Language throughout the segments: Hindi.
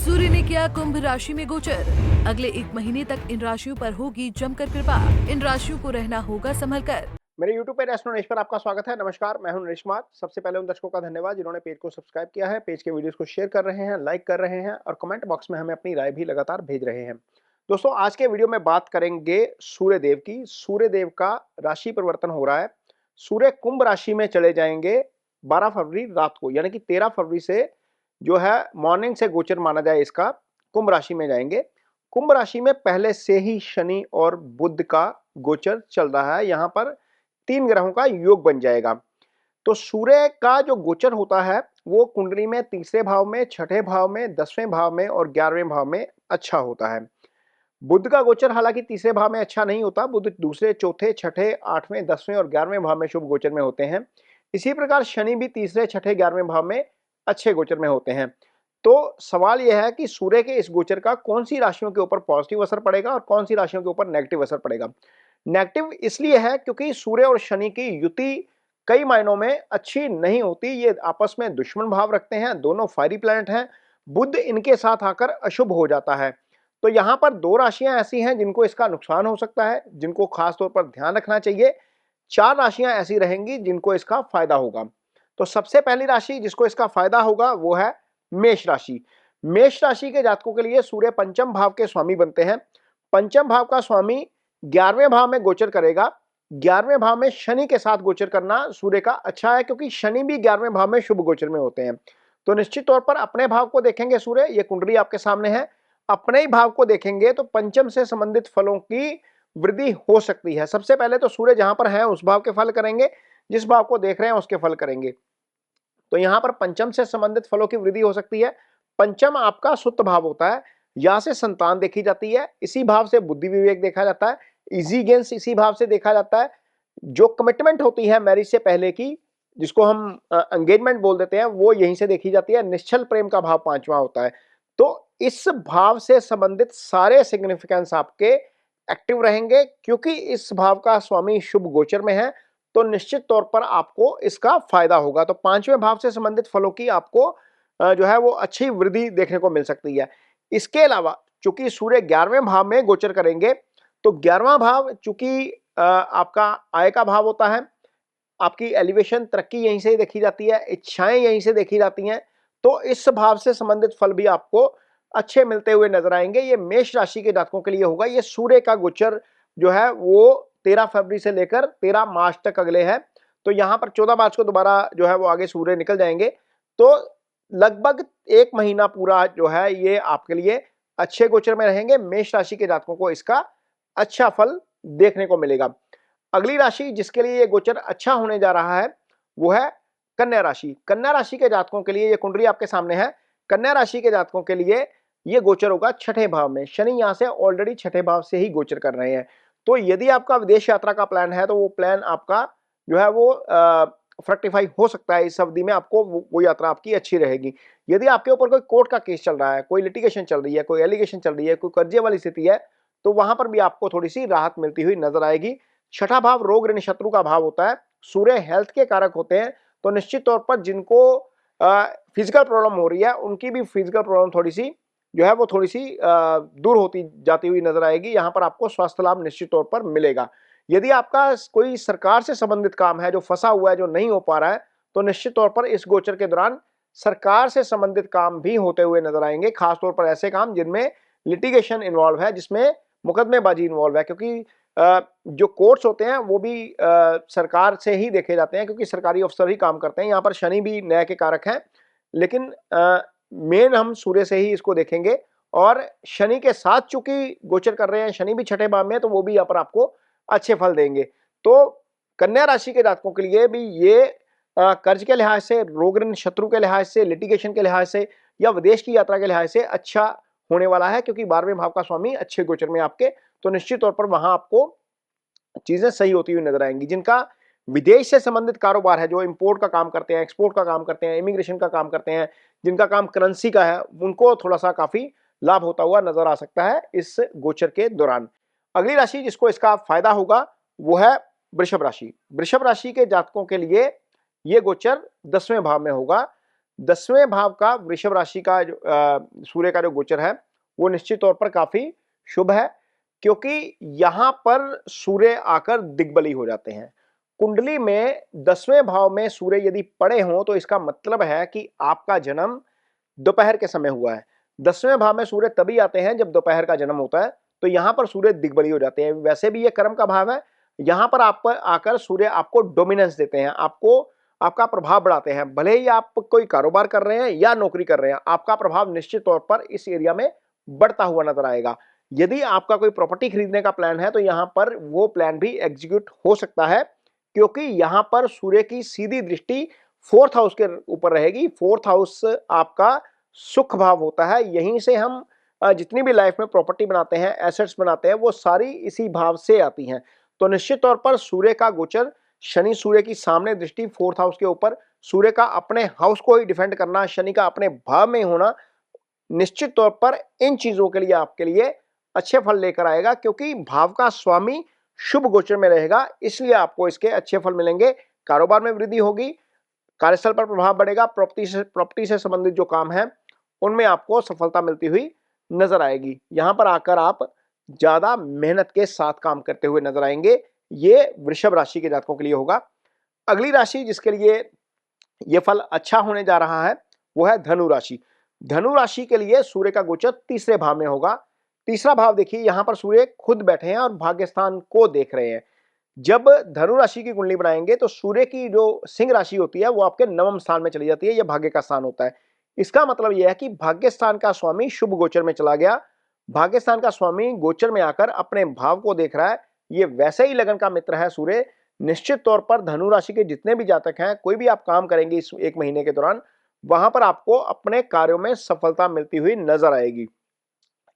सूर्य ने किया कुंभ राशि में गोचर। अगले 1 महीने तक इन राशियों पर होगी जमकर कृपा। इन राशियों को रहना होगा संभल कर। मेरे YouTube पे एस्ट्रो नरेश पर आपका स्वागत है। नमस्कार, मैं हूं नरेश कुमार। सबसे पहले उन दर्शकों का धन्यवाद जिन्होंने पेज को सब्सक्राइब किया है, पेज के वीडियोस को शेयर कर रहे हैं, लाइक कर रहे हैं और कमेंट बॉक्स में हमें अपनी राय भी लगातार भेज रहे हैं। दोस्तों, आज के वीडियो में बात करेंगे सूर्य देव की। सूर्य देव का राशि परिवर्तन हो रहा है। सूर्य कुंभ राशि में चले जाएंगे 12 फरवरी रात को, यानी कि 13 फरवरी से जो है मॉर्निंग से गोचर माना जाए इसका, कुंभ राशि में जाएंगे। कुंभ राशि में पहले से ही शनि और बुध का गोचर चल रहा है। यहाँ पर 3 ग्रहों का योग बन जाएगा। तो सूर्य का जो गोचर होता है वो कुंडली में तीसरे भाव में, छठे भाव में, 10वें भाव में और 11वें भाव में अच्छा होता है। बुध का गोचर हालांकि तीसरे भाव में अच्छा नहीं होता। बुध दूसरे, चौथे, छठे, 8वें, 10वें और 11वें भाव में शुभ गोचर में होते हैं। इसी प्रकार शनि भी तीसरे, छठे, 11वें भाव में अच्छे गोचर में होते हैं। तो सवाल यह है कि सूर्य के इस गोचर का कौन सी राशियों के ऊपर पॉजिटिव असर पड़ेगा और कौन सी राशियों के ऊपर नेगेटिव असर पड़ेगा। नेगेटिव इसलिए है क्योंकि सूर्य और शनि की युति कई मायनों में अच्छी नहीं होती। ये आपस में दुश्मन भाव रखते हैं, दोनों फायरी प्लैनेट हैं। बुध इनके साथ आकर अशुभ हो जाता है। तो यहाँ पर 2 राशियां ऐसी हैं जिनको इसका नुकसान हो सकता है, जिनको खास तौर पर ध्यान रखना चाहिए। 4 राशियां ऐसी रहेंगी जिनको इसका फायदा होगा। तो सबसे पहली राशि जिसको इसका फायदा होगा वो है मेष राशि। मेष राशि के जातकों के लिए सूर्य पंचम भाव के स्वामी बनते हैं। पंचम भाव का स्वामी 11वें भाव में गोचर करेगा। 11वें भाव में शनि के साथ गोचर करना सूर्य का अच्छा है, क्योंकि शनि भी 11वें भाव में शुभ गोचर में होते हैं। तो निश्चित तौर पर अपने भाव को देखेंगे सूर्य, ये कुंडली आपके सामने है, अपने ही भाव को देखेंगे तो पंचम से संबंधित फलों की वृद्धि हो सकती है। सबसे पहले तो सूर्य जहां पर है उस भाव के फल करेंगे, जिस भाव को देख रहे हैं उसके फल करेंगे। तो यहां पर पंचम से संबंधित फलों की वृद्धि हो सकती है। पंचम आपका सुत भाव होता है, यहां से संतान देखी जाती है, इसी भाव से बुद्धि विवेक देखा जाता है, इजी गेंस इसी भाव से देखा जाता है। जो कमिटमेंट होती है मैरिज से पहले की, जिसको हम एंगेजमेंट बोल देते हैं, वो यहीं से देखी जाती है। निश्चल प्रेम का भाव 5वां होता है। तो इस भाव से संबंधित सारे सिग्निफिकेंस आपके एक्टिव रहेंगे, क्योंकि इस भाव का स्वामी शुभ गोचर में है। तो निश्चित तौर पर आपको इसका फायदा होगा। तो 5वें भाव से संबंधित फलों की आपको जो है वो अच्छी वृद्धि देखने को मिल सकती है। इसके अलावा चूंकि सूर्य 11वें भाव में गोचर करेंगे, तो 11वां भाव चूंकि आपका आय का भाव होता है, आपकी एलिवेशन तरक्की यहीं से ही देखी जाती है, इच्छाएं यहीं से देखी जाती हैं। तो इस भाव से संबंधित फल भी आपको अच्छे मिलते हुए नजर आएंगे। ये मेष राशि के जातकों के लिए होगा। ये सूर्य का गोचर जो है वो 13 फरवरी से लेकर 13 मार्च तक अगले है। तो यहाँ पर 14 मार्च को दोबारा जो है वो आगे सूर्य निकल जाएंगे। तो लगभग 1 महीना पूरा जो है ये आपके लिए अच्छे गोचर में रहेंगे। मेष राशि के जातकों को इसका अच्छा फल देखने को मिलेगा। अगली राशि जिसके लिए ये गोचर अच्छा होने जा रहा है वो है कन्या राशि। कन्या राशि के जातकों के लिए ये कुंडली आपके सामने है। कन्या राशि के जातकों के लिए ये गोचर होगा छठे भाव में। शनि यहाँ से ऑलरेडी छठे भाव से ही गोचर कर रहे हैं। तो यदि आपका विदेश यात्रा का प्लान है तो वो प्लान आपका जो है वो फ्रक्टिफाई हो सकता है। इस अवधि में आपको वो यात्रा आपकी अच्छी रहेगी। यदि आपके ऊपर कोई कोर्ट का केस चल रहा है, कोई लिटिगेशन चल रही है, कोई एलिगेशन चल रही है, कोई कर्जे वाली स्थिति है, तो वहां पर भी आपको थोड़ी सी राहत मिलती हुई नजर आएगी। छठा भाव रोग ऋण शत्रु का भाव होता है। सूर्य हेल्थ के कारक होते हैं। तो निश्चित तौर पर जिनको फिजिकल प्रॉब्लम हो रही है उनकी भी फिजिकल प्रॉब्लम थोड़ी सी जो है वो थोड़ी सी दूर होती जाती हुई नजर आएगी। यहाँ पर आपको स्वास्थ्य लाभ निश्चित तौर पर मिलेगा। यदि आपका कोई सरकार से संबंधित काम है जो फंसा हुआ है, जो नहीं हो पा रहा है, तो निश्चित तौर पर इस गोचर के दौरान सरकार से संबंधित काम भी होते हुए नजर आएंगे। खासतौर पर ऐसे काम जिनमें लिटिगेशन इन्वॉल्व है, जिसमें मुकदमेबाजी इन्वॉल्व है, क्योंकि जो कोर्ट्स होते हैं वो भी सरकार से ही देखे जाते हैं, क्योंकि सरकारी अफसर ही काम करते हैं। यहाँ पर शनि भी न्याय के कारक हैं, लेकिन मेन हम सूर्य से ही इसको देखेंगे। और शनि के साथ चूंकि गोचर कर रहे हैं, शनि भी छठे भाव में, तो वो भी यहाँ पर आपको अच्छे फल देंगे। तो कन्या राशि के जातकों के लिए भी ये कर्ज के लिहाज से, रोग ऋण शत्रु के लिहाज से, लिटिगेशन के लिहाज से या विदेश की यात्रा के लिहाज से अच्छा होने वाला है, क्योंकि 12वें भाव का स्वामी अच्छे गोचर में आपके। तो निश्चित तौर पर वहां आपको चीजें सही होती हुई नजर आएंगी। जिनका विदेश से संबंधित कारोबार है, जो इंपोर्ट का काम करते हैं, एक्सपोर्ट का काम करते हैं, इमिग्रेशन का काम करते हैं, जिनका काम करेंसी का है, उनको थोड़ा सा काफी लाभ होता हुआ नजर आ सकता है इस गोचर के दौरान। अगली राशि जिसको इसका फायदा होगा वो है वृषभ राशि। वृषभ राशि के जातकों के लिए ये गोचर 10वें भाव में होगा। 10वें भाव का वृषभ राशि का जो सूर्य का जो गोचर है वो निश्चित तौर पर काफी शुभ है, क्योंकि यहां पर सूर्य आकर दिग्बली हो जाते हैं। कुंडली में 10वें भाव में सूर्य यदि पड़े हों तो इसका मतलब है कि आपका जन्म दोपहर के समय हुआ है। 10वें भाव में सूर्य तभी आते हैं जब दोपहर का जन्म होता है, तो यहां पर सूर्य दिग्बली हो जाते हैं। वैसे भी ये कर्म का भाव है, यहां पर आप आकर सूर्य आपको डोमिनेंस देते हैं, आपको आपका प्रभाव बढ़ाते हैं। भले ही आप कोई कारोबार कर रहे हैं या नौकरी कर रहे हैं, आपका प्रभाव निश्चित तौर पर इस एरिया में बढ़ता हुआ नजर आएगा। यदि आपका कोई प्रॉपर्टी खरीदने का प्लान है तो यहां पर वो प्लान भी एग्जीक्यूट हो सकता है, क्योंकि यहां पर सूर्य की सीधी दृष्टि 4th हाउस के ऊपर रहेगी। 4th हाउस आपका सुख भाव होता है, यहीं से हम जितनी भी लाइफ में प्रॉपर्टी बनाते हैं, एसेट्स बनाते हैं, वो सारी इसी भाव से आती हैं। तो निश्चित तौर पर सूर्य का गोचर, शनि सूर्य की सामने दृष्टि 4th हाउस के ऊपर, सूर्य का अपने हाउस को ही डिफेंड करना, शनि का अपने भाव में होना, निश्चित तौर पर इन चीजों के लिए आपके लिए अच्छे फल लेकर आएगा, क्योंकि भाव का स्वामी शुभ गोचर में रहेगा, इसलिए आपको इसके अच्छे फल मिलेंगे। कारोबार में वृद्धि होगी, कार्यस्थल पर प्रभाव बढ़ेगा, प्रॉपर्टी से संबंधित जो काम है उनमें आपको सफलता मिलती हुई नजर आएगी। यहां पर आकर आप ज्यादा मेहनत के साथ काम करते हुए नजर आएंगे। ये वृषभ राशि के जातकों के लिए होगा। अगली राशि जिसके लिए ये फल अच्छा होने जा रहा है वो है धनु राशि। धनु राशि के लिए सूर्य का गोचर तीसरे भाव में होगा। तीसरा भाव देखिए, यहां पर सूर्य खुद बैठे हैं और भाग्य स्थान को देख रहे हैं। जब धनु राशि की कुंडली बनाएंगे तो सूर्य की जो सिंह राशि होती है वो आपके नवम स्थान में चली जाती है, यह भाग्य का स्थान होता है। इसका मतलब यह है कि भाग्य स्थान का स्वामी शुभ गोचर में चला गया। भाग्य स्थान का स्वामी गोचर में आकर अपने भाव को देख रहा है। ये वैसे ही लगन का मित्र है सूर्य। निश्चित तौर पर धनु राशि के जितने भी जातक हैं, कोई भी आप काम करेंगे इस एक महीने के दौरान, वहां पर आपको अपने कार्यों में सफलता मिलती हुई नजर आएगी।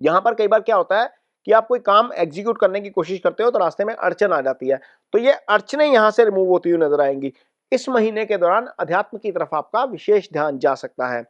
यहां पर कई बार क्या होता है कि आप कोई काम एग्जीक्यूट करने की कोशिश करते हो तो रास्ते में अड़चन आ जाती है, तो ये अड़चनें यहां से रिमूव होती हुई नजर आएंगी। इस महीने के दौरान अध्यात्म की तरफ आपका विशेष ध्यान जा सकता है।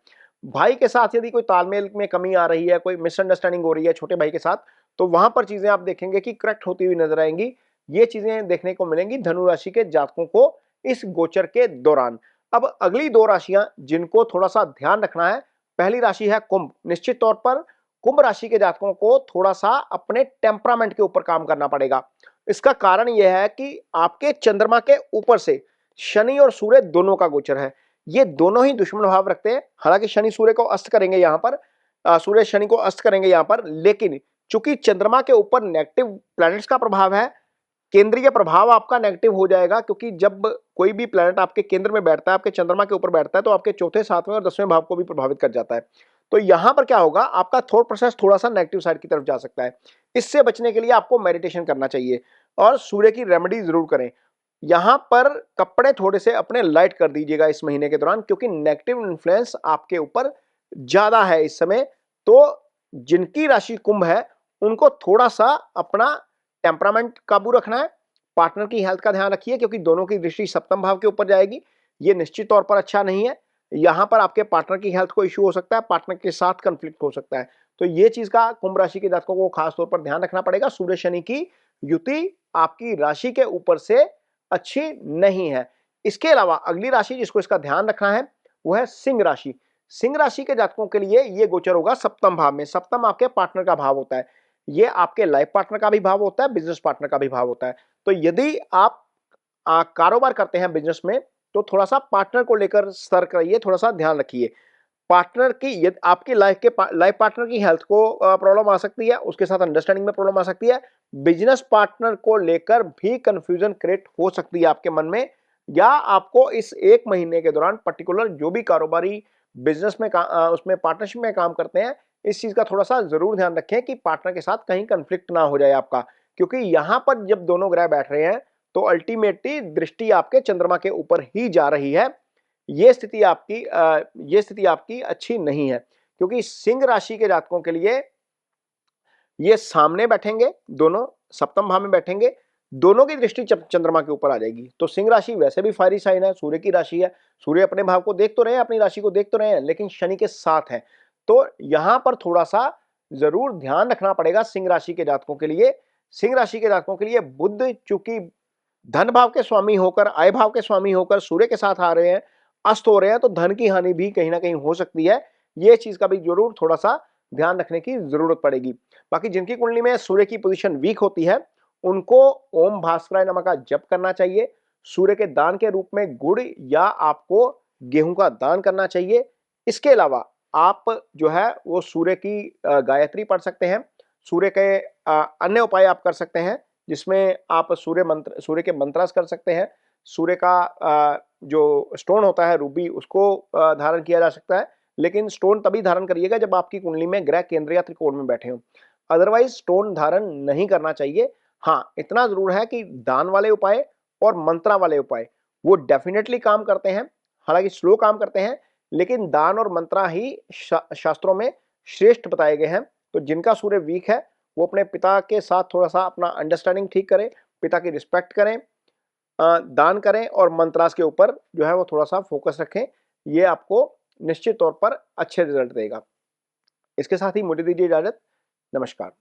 भाई के साथ यदि कोई तालमेल में कमी आ रही है, कोई मिसअंडरस्टैंडिंग हो रही है छोटे भाई के साथ, तो वहां पर चीजें आप देखेंगे कि करेक्ट होती हुई नजर आएंगी। ये चीजें देखने को मिलेंगी धनु राशि के जातकों को इस गोचर के दौरान। अब अगली दो राशियां जिनको थोड़ा सा ध्यान रखना है, पहली राशि है कुंभ। निश्चित तौर पर कुंभ राशि के जातकों को थोड़ा सा अपने टेम्परामेंट के ऊपर काम करना पड़ेगा। इसका कारण यह है कि आपके चंद्रमा के ऊपर से शनि और सूर्य दोनों का गोचर है। ये दोनों ही दुश्मन भाव रखते हैं। हालांकि शनि सूर्य को अस्त करेंगे यहां पर, सूर्य शनि को अस्त करेंगे यहां पर, लेकिन चूंकि चंद्रमा के ऊपर नेगेटिव प्लैनेट्स का प्रभाव है, केंद्रीय प्रभाव आपका नेगेटिव हो जाएगा, क्योंकि जब कोई भी प्लैनेट आपके केंद्र में बैठता है, आपके चंद्रमा के ऊपर बैठता है, तो आपके चौथे, सातवें और 10वें भाव को भी प्रभावित कर जाता है। तो यहां पर क्या होगा, आपका थॉट प्रोसेस थोड़ा सा नेगेटिव साइड की तरफ जा सकता है। इससे बचने के लिए आपको मेडिटेशन करना चाहिए और सूर्य की रेमेडी जरूर करें। यहां पर कपड़े थोड़े से अपने लाइट कर दीजिएगा इस महीने के दौरान, क्योंकि नेगेटिव इन्फ्लुएंस आपके ऊपर ज्यादा है इस समय। तो जिनकी राशि कुंभ है उनको थोड़ा सा अपना टेम्परामेंट काबू रखना है। पार्टनर की हेल्थ का ध्यान रखिए, क्योंकि दोनों की दृष्टि सप्तम भाव के ऊपर जाएगी। ये निश्चित तौर पर अच्छा नहीं है। यहां पर आपके पार्टनर की हेल्थ को इश्यू हो सकता है, पार्टनर के साथ कंफ्लिक्ट हो सकता है। तो ये चीज का कुंभ राशि के जातकों को खास तौर पर ध्यान रखना पड़ेगा। सूर्य शनि की युति आपकी राशि के ऊपर से अच्छी नहीं है। इसके अलावा अगली राशि जिसको इसका ध्यान रखना है वो है सिंह राशि। सिंह राशि के जातकों के लिए ये गोचर होगा सप्तम भाव में। सप्तम आपके पार्टनर का भाव होता है। ये आपके लाइफ पार्टनर का भी भाव होता है, बिजनेस पार्टनर का भी भाव होता है। तो यदि आप कारोबार करते हैं बिजनेस में, तो थोड़ा सा पार्टनर को लेकर सतर्क रहिए, थोड़ा सा ध्यान रखिए। पार्टनर की यदि आपकी लाइफ पार्टनर की हेल्थ को प्रॉब्लम आ सकती है, उसके साथ अंडरस्टैंडिंग में प्रॉब्लम आ सकती है। बिजनेस पार्टनर को लेकर भी कंफ्यूजन क्रिएट हो सकती है आपके मन में, या आपको इस एक महीने के दौरान पर्टिकुलर जो भी कारोबारी बिजनेस में उसमें पार्टनरशिप में काम करते हैं, इस चीज का थोड़ा सा जरूर ध्यान रखें कि पार्टनर के साथ कहीं कंफ्लिक्ट ना हो जाए आपका। क्योंकि यहां पर जब दोनों ग्रह बैठ रहे हैं तो अल्टीमेटली दृष्टि आपके चंद्रमा के ऊपर ही जा रही है। ये स्थिति आपकी अच्छी नहीं है, क्योंकि सिंह राशि के जातकों के लिए ये सामने बैठेंगे, दोनों सप्तम भाव में बैठेंगे, दोनों की दृष्टि चंद्रमा के ऊपर आ जाएगी। तो सिंह राशि वैसे भी फायरी साइन है, सूर्य की राशि है। सूर्य अपने भाव को देख तो रहे हैं, अपनी राशि को देख तो रहे हैं, लेकिन शनि के साथ है। तो यहां पर थोड़ा सा जरूर ध्यान रखना पड़ेगा सिंह राशि के जातकों के लिए। सिंह राशि के जातकों के लिए बुध चूंकि धन भाव के स्वामी होकर, आय भाव के स्वामी होकर सूर्य के साथ आ रहे हैं, अस्त हो रहे हैं तो धन की हानि भी कहीं ना कहीं हो सकती है। ये चीज का भी जरूर थोड़ा सा ध्यान रखने की जरूरत पड़ेगी। बाकी जिनकी कुंडली में सूर्य की पोजीशन वीक होती है उनको ओम भास्कराय नमः का जप करना चाहिए। सूर्य के दान के रूप में गुड़ या आपको गेहूं का दान करना चाहिए। इसके अलावा आप जो है वो सूर्य की गायत्री पढ़ सकते हैं। सूर्य के अन्य उपाय आप कर सकते हैं जिसमें आप सूर्य के मंत्रास कर सकते हैं। सूर्य का जो स्टोन होता है रूबी उसको धारण किया जा सकता है, लेकिन स्टोन तभी धारण करिएगा जब आपकी कुंडली में ग्रह केंद्र या त्रिकोण में बैठे हों। अदरवाइज स्टोन धारण नहीं करना चाहिए। हाँ, इतना जरूर है कि दान वाले उपाय और मंत्रा वाले उपाय वो डेफिनेटली काम करते हैं, हालांकि स्लो काम करते हैं, लेकिन दान और मंत्रा ही शास्त्रों में श्रेष्ठ बताए गए हैं। तो जिनका सूर्य वीक है वो अपने पिता के साथ थोड़ा सा अपना अंडरस्टैंडिंग ठीक करें, पिता की रिस्पेक्ट करें, दान करें और मंत्रास के ऊपर जो है वो थोड़ा सा फोकस रखें। ये आपको निश्चित तौर पर अच्छे रिजल्ट देगा। इसके साथ ही मुझे दीजिए इजाजत। नमस्कार।